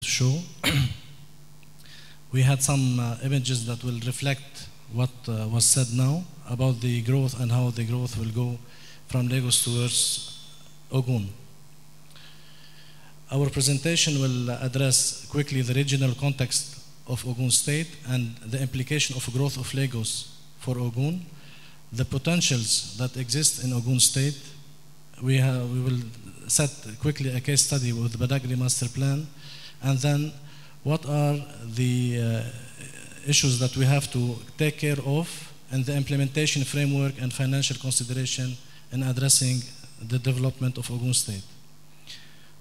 to show. We had some images that will reflect what was said now about the growth and how the growth will go from Lagos towards Ogun. Our presentation will address quickly the regional context of Ogun State and the implication of growth of Lagos for Ogun, the potentials that exist in Ogun State. We will set quickly a case study with the Badagry Master Plan, and then what are the issues that we have to take care of and the implementation framework and financial consideration in addressing the development of Ogun State.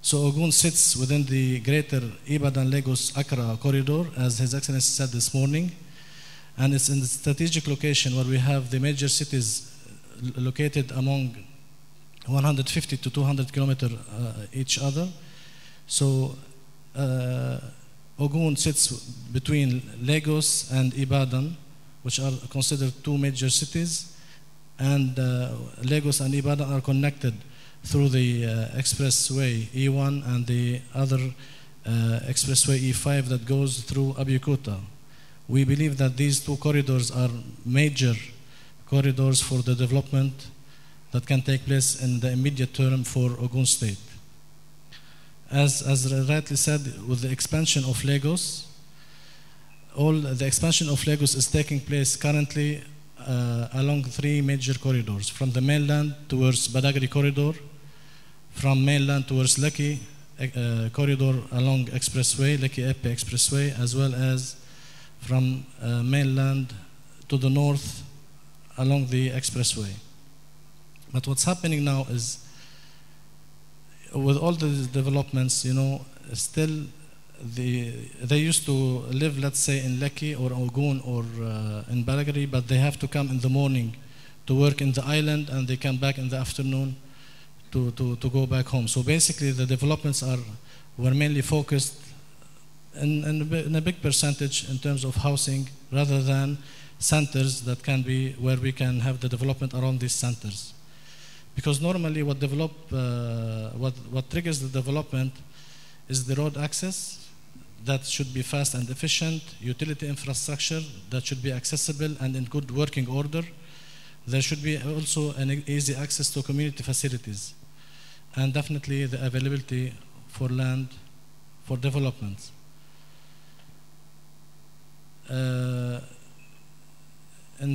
So Ogun sits within the greater Ibadan-Lagos-Accra corridor, as His Excellency said this morning, and it's in the strategic location where we have the major cities located among 150 to 200 kilometers each other. So Ogun sits between Lagos and Ibadan, which are considered two major cities, and Lagos and Ibadan are connected through the expressway E1 and the other expressway E5 that goes through Abeokuta. We believe that these two corridors are major corridors for the development that can take place in the immediate term for Ogun State. As rightly said, with the expansion of Lagos, the expansion of Lagos is taking place currently along three major corridors: from the mainland towards Badagry corridor, from mainland towards Lekki corridor along expressway, Lekki-Epe expressway, as well as from mainland to the north along the expressway. But what's happening now is, with all the developments, still they used to live, let's say, in Lekki or Ogun or in Badagry, but they have to come in the morning to work in the island, and they come back in the afternoon to go back home. So basically, the developments were mainly focused in a big percentage in terms of housing, rather than centers that can be where we can have the development around these centers. Because normally what triggers the development is the road access that should be fast and efficient, utility infrastructure that should be accessible and in good working order. There should be also an easy access to community facilities, and definitely the availability for land for development. In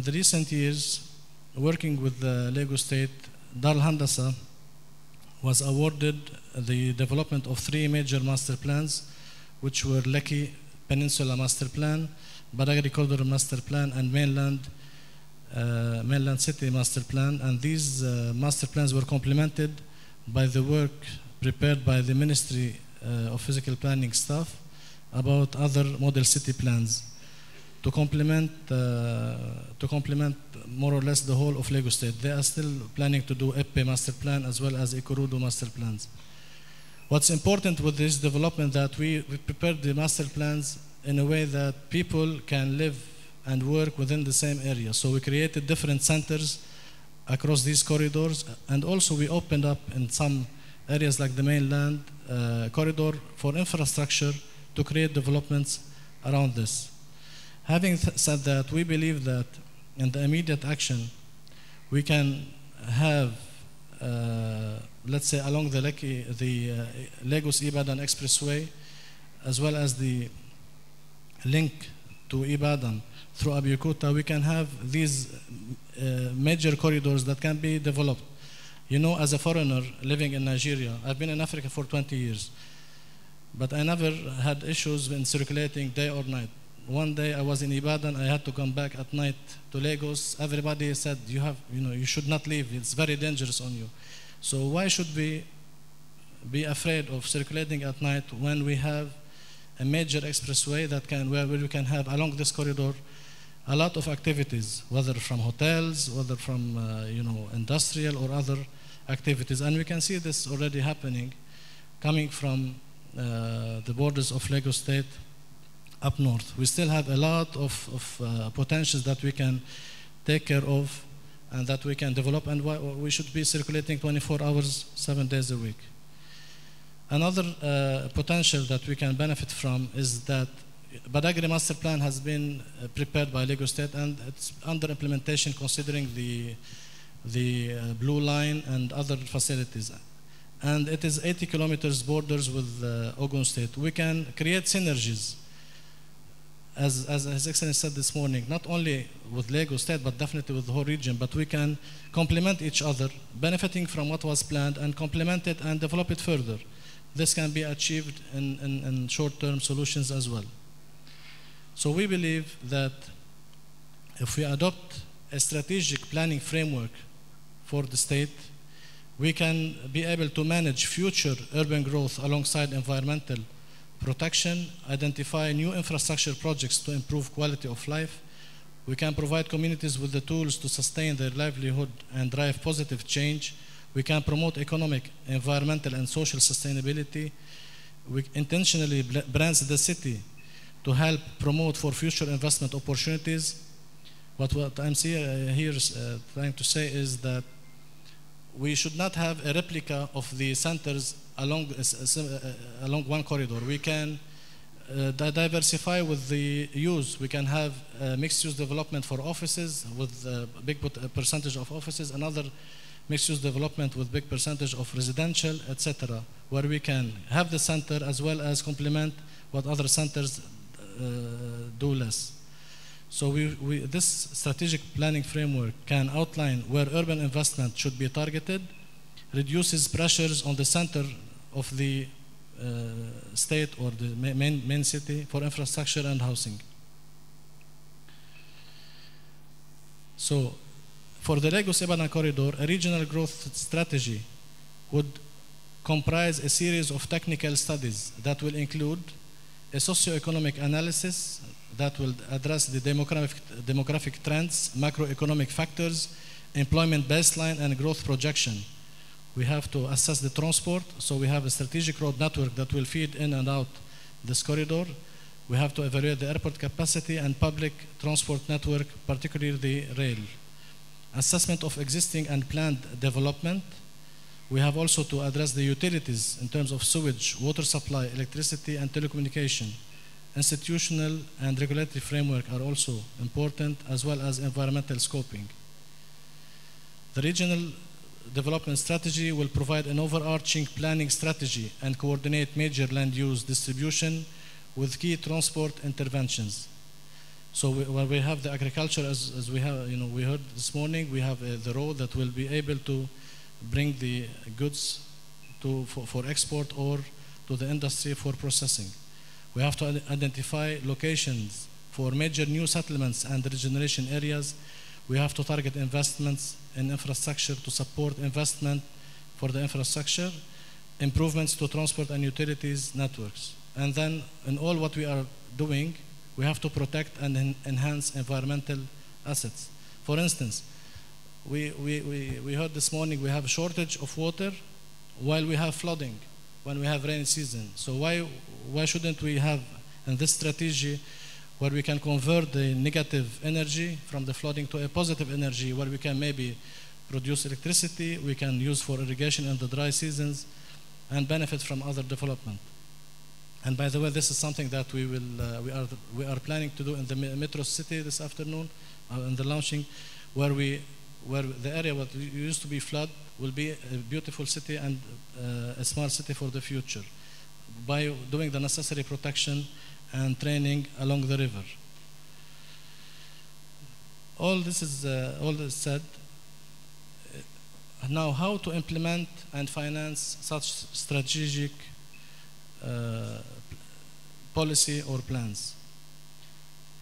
the recent years, working with the Lagos State, Dar al-Handasa was awarded the development of three major master plans, which were Lekki Peninsula Master Plan, Badagry Corridor Master Plan, and Mainland City Master Plan. And these master plans were complemented by the work prepared by the Ministry of Physical Planning staff about other model city plans to complement more or less the whole of Lagos State. They are still planning to do Epe Master Plan as well as Ikurudu Master Plans. What's important with this development that we prepared the master plans in a way that people can live and work within the same area. So we created different centers across these corridors, and also we opened up in some areas like the mainland corridor for infrastructure to create developments around this. Having said that, we believe that in the immediate action, we can have, let's say, along the Lagos-Ibadan Expressway, as well as the link to Ibadan through Abeokuta, we can have these major corridors that can be developed. As a foreigner living in Nigeria, I've been in Africa for 20 years, but I never had issues in circulating day or night. One day I was in Ibadan, I had to come back at night to Lagos. Everybody said, you should not leave, it's very dangerous on you. So why should we be afraid of circulating at night when we have a major expressway where we can have along this corridor a lot of activities, whether from hotels, whether from industrial or other activities. And we can see this already happening, coming from the borders of Lagos State up north. We still have a lot of potentials that we can take care of and that we can develop, and we should be circulating 24 hours, 7 days a week. Another potential that we can benefit from is that Badagry Master Plan has been prepared by Lagos State, and it's under implementation considering the Blue Line and other facilities. And it is 80 kilometers borders with Ogun State. We can create synergies, as His Excellency said this morning, not only with Lagos State, but definitely with the whole region, but we can complement each other, benefiting from what was planned, and complement it and develop it further. This can be achieved in short-term solutions as well. So we believe that if we adopt a strategic planning framework for the state, we can be able to manage future urban growth alongside environmental protection, identify new infrastructure projects to improve quality of life. We can provide communities with the tools to sustain their livelihood and drive positive change. We can promote economic, environmental, and social sustainability. We intentionally brand the city to help promote for future investment opportunities. But what I'm here trying to say is that we should not have a replica of the centers along one corridor. We can diversify with the use. We can have mixed-use development for offices with a big percentage of offices, another mixed-use development with big percentage of residential, etc., where we can have the center as well as complement what other centers do less. So this strategic planning framework can outline where urban investment should be targeted, reduces pressures on the center of the state or the main city for infrastructure and housing. So for the Lagos-Ibadan corridor, a regional growth strategy would comprise a series of technical studies that will include a socio-economic analysis that will address the demographic trends, macroeconomic factors, employment baseline, and growth projection. We have to assess the transport, so we have a strategic road network that will feed in and out this corridor. We have to evaluate the airport capacity and public transport network, particularly the rail. Assessment of existing and planned development. We have also to address the utilities in terms of sewage, water supply, electricity, and telecommunication. Institutional and regulatory framework are also important, as well as environmental scoping. The regional development strategy will provide an overarching planning strategy and coordinate major land use distribution with key transport interventions. So when we have the agriculture, as we have, we heard this morning, we have the road that will be able to bring the goods for export or to the industry for processing. We have to identify locations for major new settlements and regeneration areas. We have to target investments in infrastructure to support investment for the infrastructure, improvements to transport and utilities networks. And then in all what we are doing, we have to protect and enhance environmental assets. For instance, we heard this morning we have a shortage of water while we have flooding, when we have rainy season. So why shouldn't we have in this strategy where we can convert the negative energy from the flooding to a positive energy, where we can maybe produce electricity, we can use for irrigation in the dry seasons, and benefit from other development. And by the way, this is something that we are planning to do in the metro city this afternoon, in the launching, where the area that used to be flood will be a beautiful city and a smart city for the future, by doing the necessary protection and training along the river. All this said. Now, how to implement and finance such strategic policy or plans?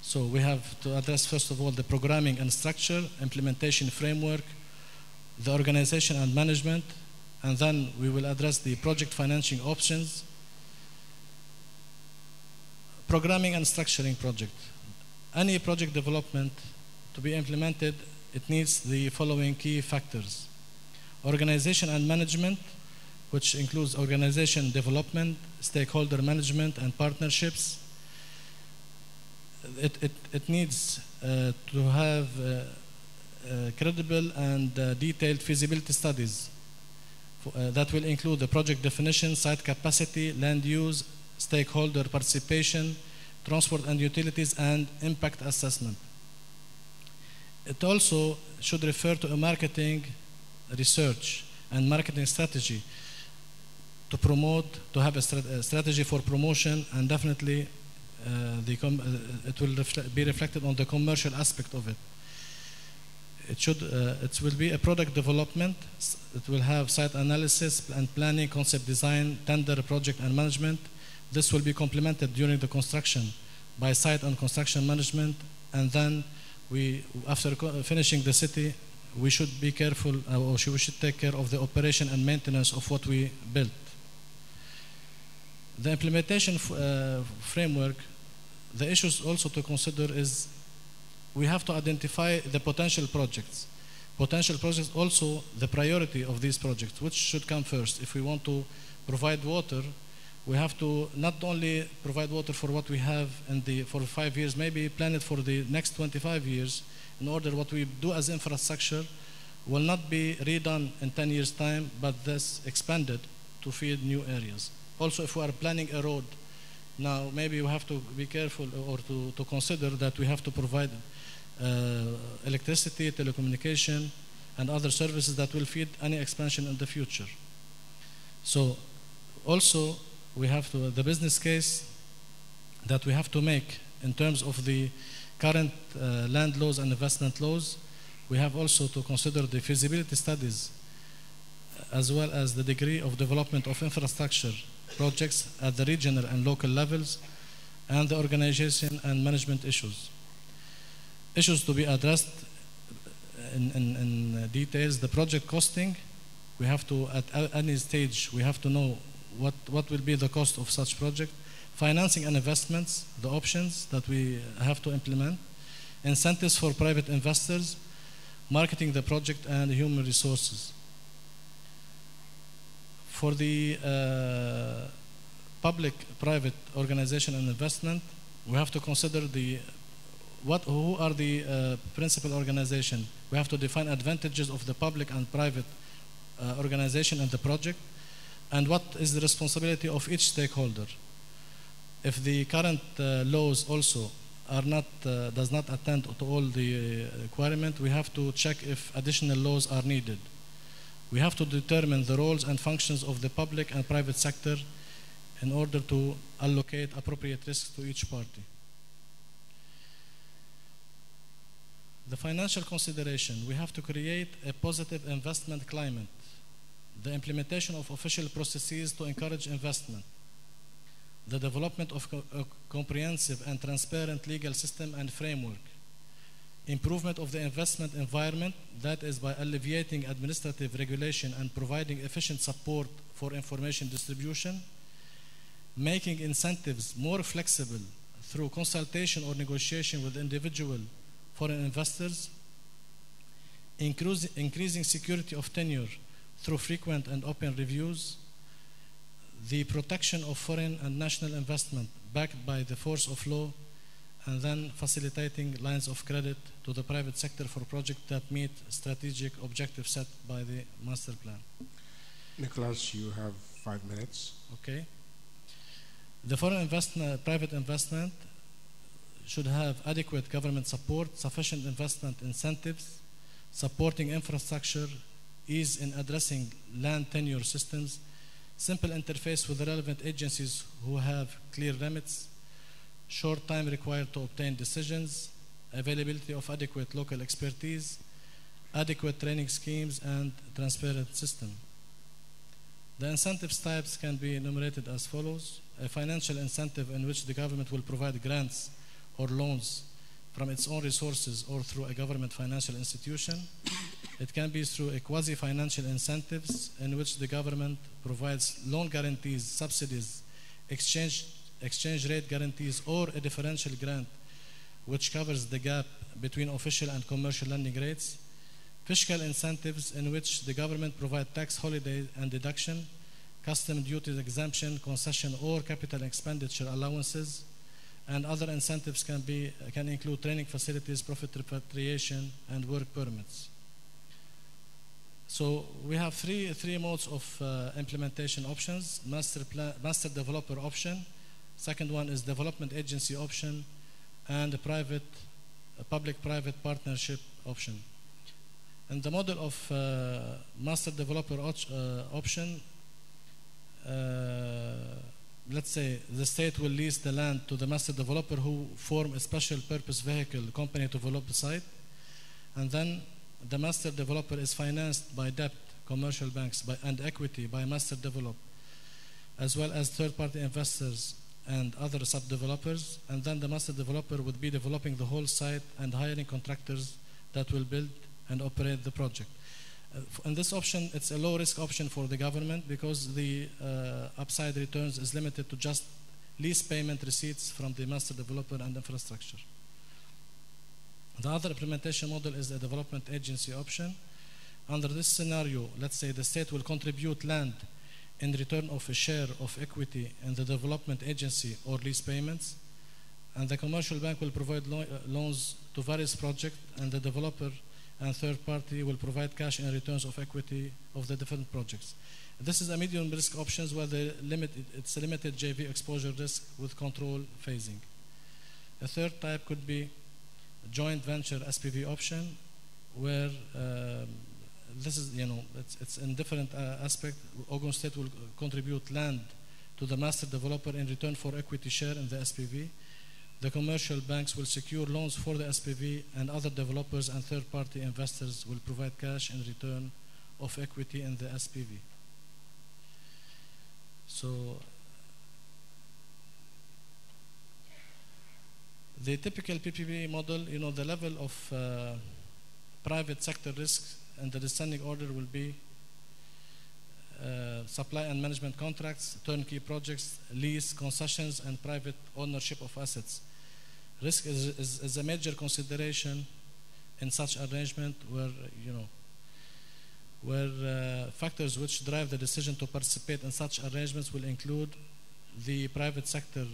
So we have to address, first of all, the programming and structure, implementation framework, the organization and management, and then we will address the project financing options. Programming and structuring project. Any project development to be implemented, it needs the following key factors. Organization and management, which includes organization development, stakeholder management, and partnerships. It needs to have credible and detailed feasibility studies that will include the project definition, site capacity, land use, stakeholder participation, transport and utilities, and impact assessment. It also should refer to a marketing research and marketing strategy to promote, to have a strategy for promotion, and definitely it will be reflected on the commercial aspect of it. It will be a product development. It will have site analysis and planning, concept design, tender, project, and management. This will be complemented during the construction by site and construction management, and then after finishing the city, we should be careful, or we should take care of the operation and maintenance of what we built. The implementation framework, the issues also to consider is we have to identify the potential projects. Potential projects, also the priority of these projects, which should come first. If we want to provide water, we have to not only provide water for what we have for 5 years, maybe plan it for the next 25 years, in order what we do as infrastructure will not be redone in 10 years' time, but this expanded to feed new areas. Also, if we are planning a road, now maybe we have to be careful or to consider that we have to provide electricity, telecommunication, and other services that will feed any expansion in the future. So also we have the business case that we have to make in terms of the current land laws and investment laws. We have also to consider the feasibility studies as well as the degree of development of infrastructure projects at the regional and local levels, and the organization and management issues. Issues to be addressed in details, the project costing. We have to, at any stage, we have to know what will be the cost of such project. Financing and investments, the options that we have to implement. Incentives for private investors, marketing the project, and human resources. For the public-private organization and investment, we have to consider who are the principal organization. We have to define advantages of the public and private organization in the project, and what is the responsibility of each stakeholder. If the current laws also does not attend to all the requirements, we have to check if additional laws are needed. We have to determine the roles and functions of the public and private sector in order to allocate appropriate risks to each party. The financial consideration, we have to create a positive investment climate, the implementation of official processes to encourage investment, the development of a comprehensive and transparent legal system and framework, improvement of the investment environment, that is by alleviating administrative regulation and providing efficient support for information distribution, making incentives more flexible through consultation or negotiation with individual foreign investors, increasing security of tenure through frequent and open reviews, the protection of foreign and national investment backed by the force of law, and then facilitating lines of credit to the private sector for projects that meet strategic objectives set by the master plan. Nicholas, you have 5 minutes. Okay. The foreign private investment should have adequate government support, sufficient investment incentives, supporting infrastructure, ease in addressing land tenure systems, simple interface with the relevant agencies who have clear limits, short time required to obtain decisions, availability of adequate local expertise, adequate training schemes, and transparent system. The incentives types can be enumerated as follows: a financial incentive in which the government will provide grants or loans from its own resources or through a government financial institution. It can be through a quasi-financial incentives in which the government provides loan guarantees, subsidies, exchange rate guarantees, or a differential grant which covers the gap between official and commercial lending rates. Fiscal incentives in which the government provides tax holiday and deduction, custom duties exemption, concession, or capital expenditure allowances. And other incentives can include training facilities, profit repatriation, and work permits. So we have three modes of implementation options: master developer option. Second one is development agency option, and the public-private partnership option. In the model of master developer option, let's say the state will lease the land to the master developer who form a special purpose vehicle company to develop the site, and then the master developer is financed by debt, commercial banks, and equity by master developer, as well as third-party investors and other sub-developers, and then the master developer would be developing the whole site and hiring contractors that will build and operate the project. In this option, it's a low-risk option for the government because the upside returns is limited to just lease payment receipts from the master developer and infrastructure. The other implementation model is the development agency option. Under this scenario, let's say the state will contribute land in return of a share of equity in the development agency or lease payments, and the commercial bank will provide loans to various projects, and the developer and third party will provide cash in returns of equity of the different projects. This is a medium risk options where it's a limited JV exposure risk with control phasing. A third type could be joint venture SPV option, where this is, it's in different aspect. Ogun State will contribute land to the master developer in return for equity share in the SPV. The commercial banks will secure loans for the SPV, and other developers and third-party investors will provide cash in return of equity in the SPV. So the typical PPP model, the level of private sector risk and the descending order will be supply and management contracts, turnkey projects, lease, concessions, and private ownership of assets. Risk is a major consideration in such arrangement where factors which drive the decision to participate in such arrangements will include the private sector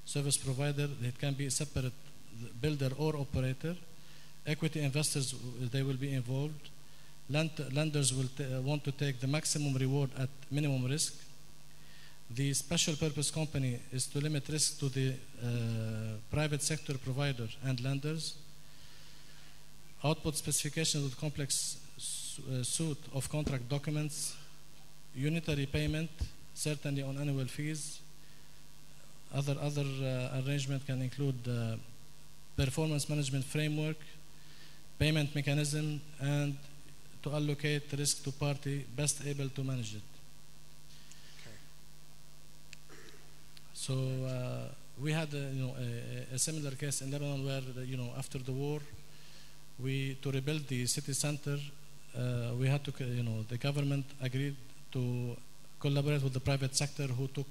service provider. It can be a separate builder or operator. Equity investors, they will be involved. Lenders will want to take the maximum reward at minimum risk. The special purpose company is to limit risk to the private sector provider and lenders. Output specifications with complex suite of contract documents. Unitary payment, certainly on annual fees. Other arrangement can include performance management framework, payment mechanism, and to allocate risk to party best able to manage it. Okay. So we had a similar case in Lebanon where after the war, to rebuild the city center, we had to the government agreed to collaborate with the private sector, who took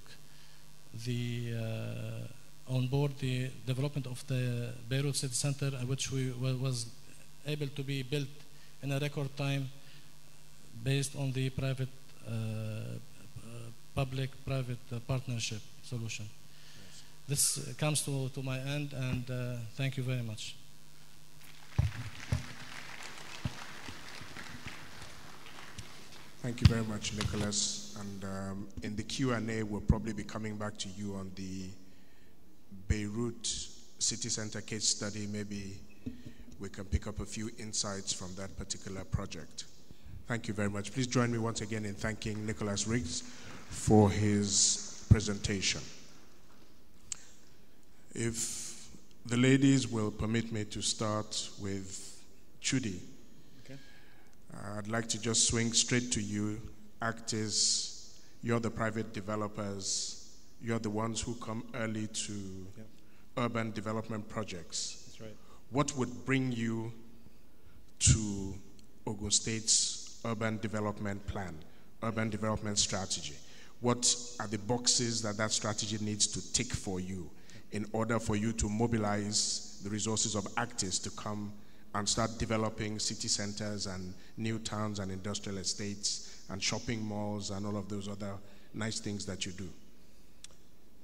on board the development of the Beirut city center, which was able to be built in a record time based on the public-private partnership solution. Yes. This comes to my end, and thank you very much. Thank you very much, Nicholas. And in the Q&A, we'll probably be coming back to you on the Beirut City Center case study. Maybe we can pick up a few insights from that particular project. Thank you very much. Please join me once again in thanking Nicholas Riggs for his presentation. If the ladies will permit me to start with Chudi. Okay. I'd like to just swing straight to you. Actors, you're the private developers, you're the ones who come early to urban development projects. That's right. What would bring you to Ogun State's urban development plan, urban development strategy? What are the boxes that strategy needs to tick for you in order for you to mobilize the resources of actors to come and start developing city centers and new towns and industrial estates and shopping malls and all of those other nice things that you do?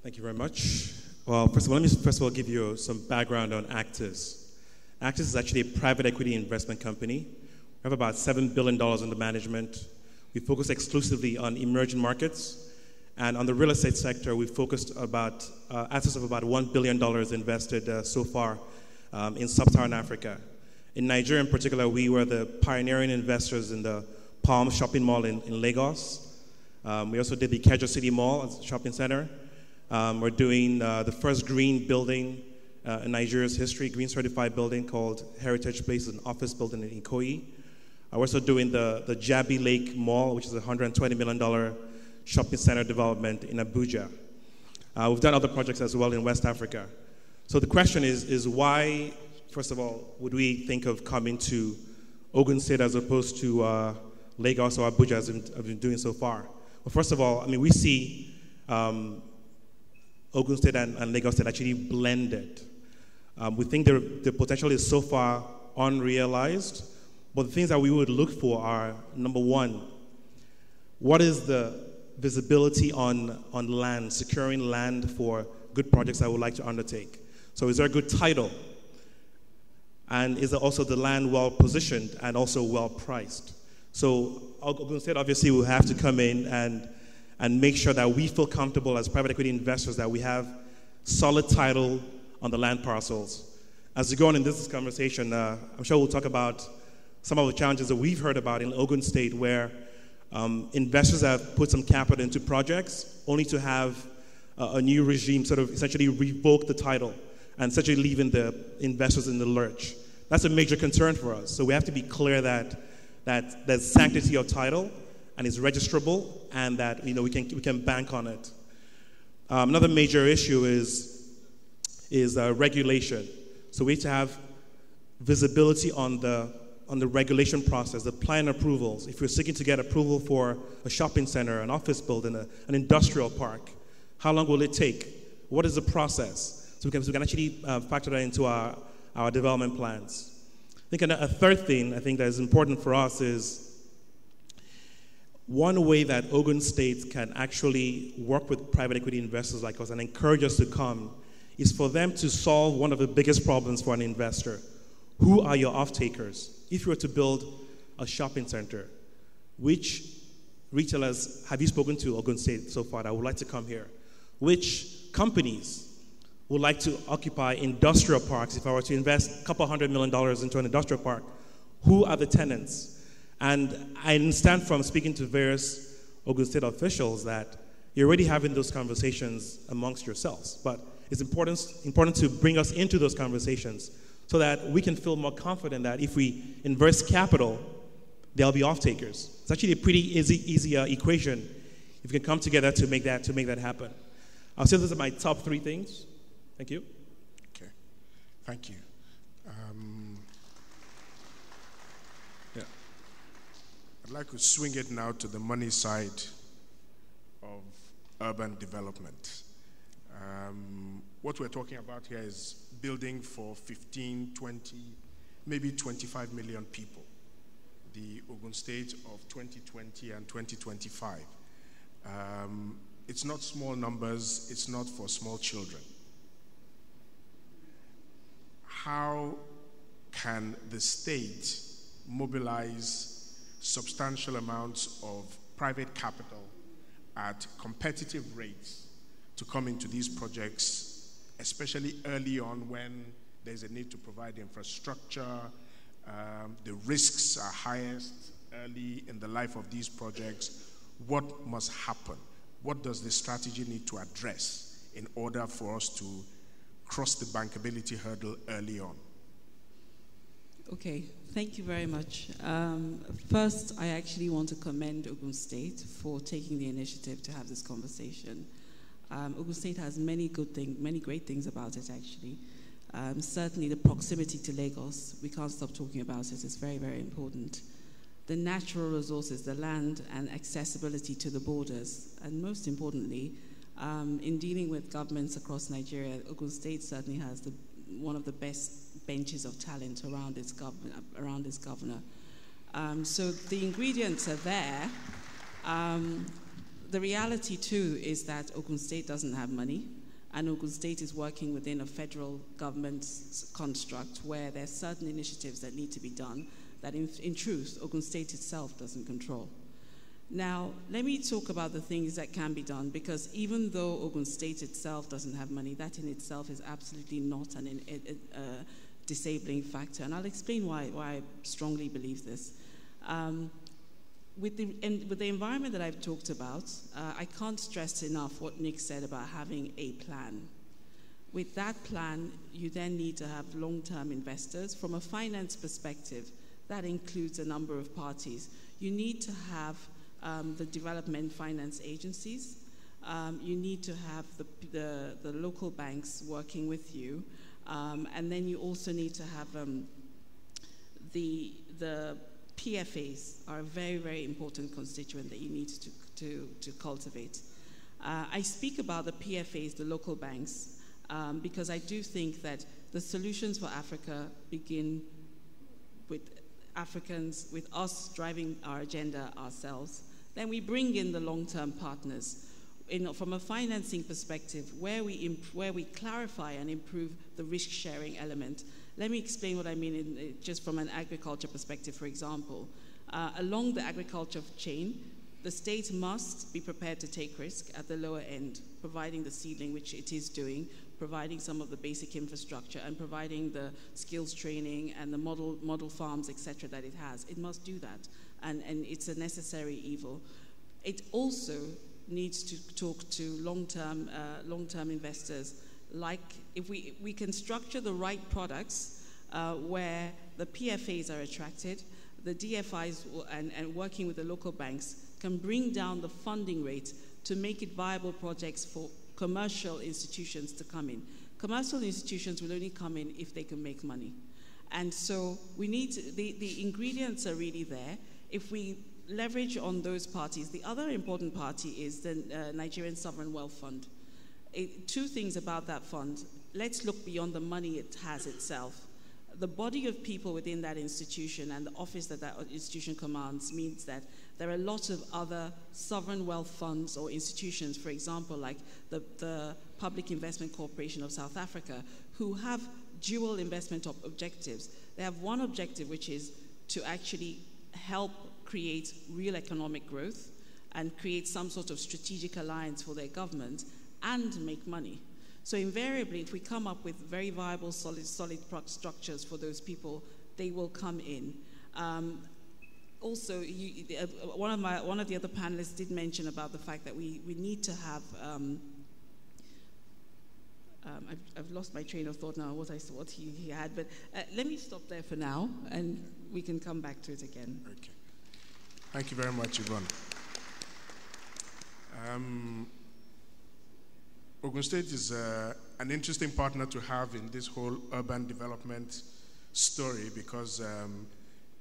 Thank you very much. Well, let me first of all give you some background on Actors. Actors is actually a private equity investment company. We have about $7 billion under management. We focus exclusively on emerging markets. And on the real estate sector, we focused about assets of about $1 billion invested so far in sub-Saharan Africa. In Nigeria in particular, we were the pioneering investors in the Palm Shopping Mall in Lagos. We also did the Ikeja City Mall as a shopping center. We're doing the first green building in Nigeria's history, green certified building called Heritage Place, an office building in Ikoyi. We're also doing the Jabi Lake Mall, which is a $120 million shopping center development in Abuja. We've done other projects as well in West Africa. So the question is why, first of all, would we think of coming to Ogun State as opposed to Lagos or Abuja as I've been doing so far? Well, first of all, I mean, we see Ogun State and Lagos State actually blended. We think the potential is so far unrealized, but the things that we would look for are, number one, what is the visibility on land, securing land for good projects I would like to undertake? So is there a good title? And is also the land well positioned and also well priced? So Ogun State obviously will have to come in and make sure that we feel comfortable as private equity investors that we have solid title on the land parcels. As we go on in this conversation, I'm sure we'll talk about some of the challenges that we've heard about in Ogun State where investors have put some capital into projects only to have a new regime sort of essentially revoke the title and essentially leaving the investors in the lurch. That's a major concern for us. So we have to be clear that there's sanctity of title and it's registrable and that we can bank on it. Another major issue is regulation. So we have to have visibility on the regulation process, the plan approvals. If you're seeking to get approval for a shopping center, an office building, an industrial park, how long will it take? What is the process? So we can actually factor that into our development plans. I think a third thing I think that is important for us is one way that Ogun State can actually work with private equity investors like us and encourage us to come is for them to solve one of the biggest problems for an investor. Who are your off-takers? If you were to build a shopping center, which retailers have you spoken to Ogun State so far that would like to come here? Which companies would like to occupy industrial parks? If I were to invest a couple $100 million into an industrial park, who are the tenants? And I understand from speaking to various Ogun State officials that you're already having those conversations amongst yourselves. But it's important to bring us into those conversations so that we can feel more confident that if we invest capital, there'll be off-takers. It's actually a pretty easy equation if we can come together to make that happen. I'll say those are my top 3 things. Thank you. Okay, thank you. Yeah, I'd like to swing it now to the money side of urban development. What we're talking about here is building for 15, 20, maybe 25 million people. The Ogun State of 2020 and 2025. It's not small numbers, it's not for small children. How can the state mobilize substantial amounts of private capital at competitive rates to come into these projects, especially early on when there's a need to provide infrastructure, the risks are highest early in the life of these projects? What must happen? What does the strategy need to address in order for us to cross the bankability hurdle early on? Okay, thank you very much. First, I actually want to commend Ogun State for taking the initiative to have this conversation. Ogun State has many great things about it, actually. Certainly the proximity to Lagos, we can't stop talking about it, it's very, very important. The natural resources, the land and accessibility to the borders, and most importantly, in dealing with governments across Nigeria, Ogun State certainly has one of the best benches of talent around its governor. So the ingredients are there. The reality too is that Ogun State doesn't have money, and Ogun State is working within a federal government construct where there are certain initiatives that need to be done that in truth, Ogun State itself doesn't control. Now, let me talk about the things that can be done, because even though Ogun State itself doesn't have money, that in itself is absolutely not an disabling factor. And I'll explain why I strongly believe this. With the environment that I've talked about, I can't stress enough what Nick said about having a plan. With that plan, you then need to have long-term investors. From a finance perspective, that includes a number of parties. You need to have the development finance agencies. You need to have the local banks working with you. And then you also need to have the PFAs are a very, very important constituent that you need to cultivate. I speak about the PFAs, the local banks, because I do think that the solutions for Africa begin with Africans, with us driving our agenda ourselves. Then we bring in the long-term partners. From a financing perspective, where we clarify and improve the risk-sharing element. Let me explain what I mean just from an agriculture perspective, for example. Along the agriculture chain, the state must be prepared to take risk at the lower end, providing the seedling, which it is doing, providing some of the basic infrastructure, and providing the skills training and the model farms, etc., that it has. It must do that, and it's a necessary evil. It also needs to talk to long-term investors. Like if we can structure the right products where the PFAs are attracted, the DFIs and working with the local banks can bring down the funding rate to make it viable projects for commercial institutions to come in. Commercial institutions will only come in if they can make money. And so we need to, the ingredients are really there. If we leverage on those parties, the other important party is the Nigerian Sovereign Wealth Fund. Two things about that fund. Let's look beyond the money it has itself. The body of people within that institution and the office that institution commands means that there are lots of other sovereign wealth funds or institutions, for example, like the Public Investment Corporation of South Africa, who have dual investment objectives. They have one objective, which is to actually help create real economic growth and create some sort of strategic alliance for their government and make money. So invariably, if we come up with very viable, solid structures for those people, they will come in. Also, one of the other panelists did mention about the fact that we need to have. I've lost my train of thought now. What he had, but let me stop there for now, and we can come back to it again. Okay. Thank you very much, Yvonne. Ogun State is an interesting partner to have in this whole urban development story because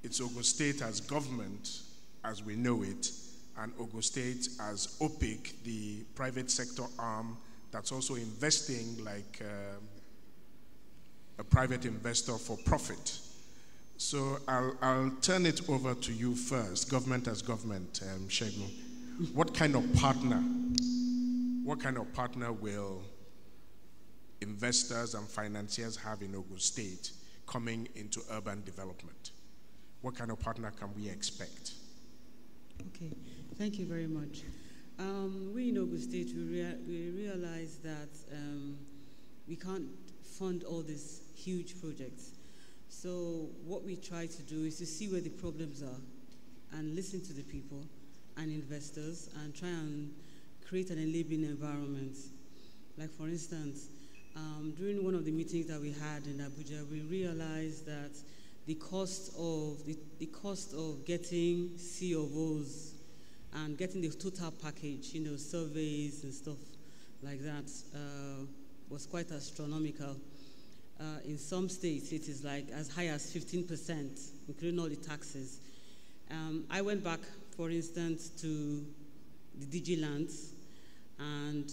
it's Ogun State as government as we know it, and Ogun State as OPIC, the private sector arm that's also investing like a private investor for profit. So I'll turn it over to you first, government as government, Segun. What kind of partner will investors and financiers have in Ogun State coming into urban development? What kind of partner can we expect? Okay, thank you very much. We in Ogun State, we realize that we can't fund all these huge projects. So what we try to do is to see where the problems are and listen to the people and investors and try and create an enabling environment. Like for instance, during one of the meetings that we had in Abuja, we realized that the cost of getting C of O's and getting the total package, surveys and stuff like that, was quite astronomical. In some states, it is like as high as 15%, including all the taxes. I went back, for instance, to the DG-Lands, and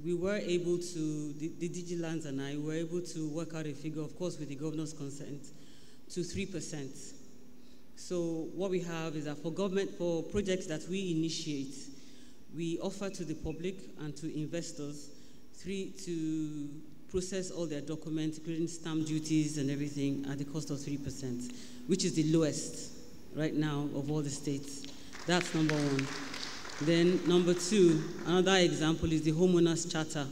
we were able to, the DG-Lands and I were able to work out a figure, of course, with the governor's consent, to 3%. So what we have is that for projects that we initiate, we offer to the public and to investors process all their documents, including stamp duties and everything, at the cost of 3%, which is the lowest right now of all the states. That's number one. Then number two, another example is the homeowners charter.